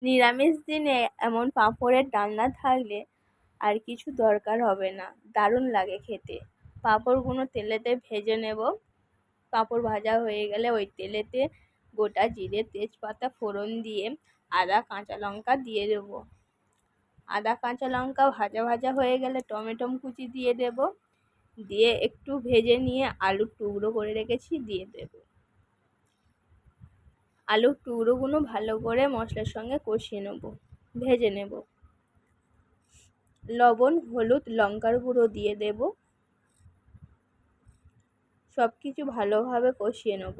নিরামিষ দিনে এমন পাঁপড়ের ডালনা থাকলে আর কিছু দরকার হবে না, দারুণ লাগে খেতে। পাঁপড়গুলো তেলেতে ভেজে নেব। পাঁপড় ভাজা হয়ে গেলে ওই তেলেতে গোটা জিরে, তেজপাতা ফোড়ন দিয়ে আদা কাঁচা লঙ্কা দিয়ে দেবো। আদা কাঁচা লঙ্কা ভাজা ভাজা হয়ে গেলে টমেটো কুচি দিয়ে দেব। দিয়ে একটু ভেজে নিয়ে আলুর টুকরো করে রেখেছি দিয়ে দেব। আলুর টুকরোগুলো ভালো করে মশলার সঙ্গে কষিয়ে নেব, ভেজে নেব। লবণ, হলুদ, লঙ্কার গুঁড়ো দিয়ে দেব। সব কিছু ভালোভাবে কষিয়ে নেব।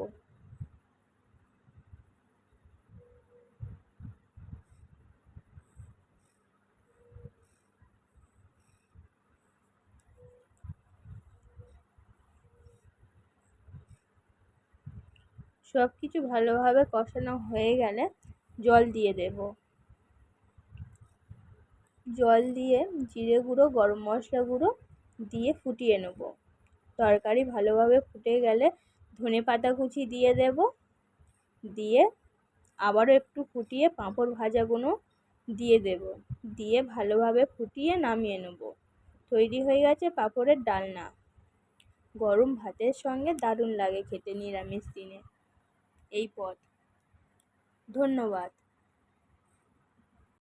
সব কিছু ভালোভাবে কষানো হয়ে গেলে জল দিয়ে দেব। জল দিয়ে জিরে গুঁড়ো, গরম মশলা গুঁড়ো দিয়ে ফুটিয়ে নেব। তরকারি ভালোভাবে ফুটে গেলে ধনেপাতা কুচি দিয়ে দেব। দিয়ে আবারও একটু ফুটিয়ে পাঁপড় ভাজাগুলো দিয়ে দেব। দিয়ে ভালোভাবে ফুটিয়ে নামিয়ে নেব। তৈরি হয়ে গেছে পাঁপড়ের ডালনা। গরম ভাতের সঙ্গে দারুণ লাগে খেতে নিরামিষ দিনে এই পদ। ধন্যবাদ।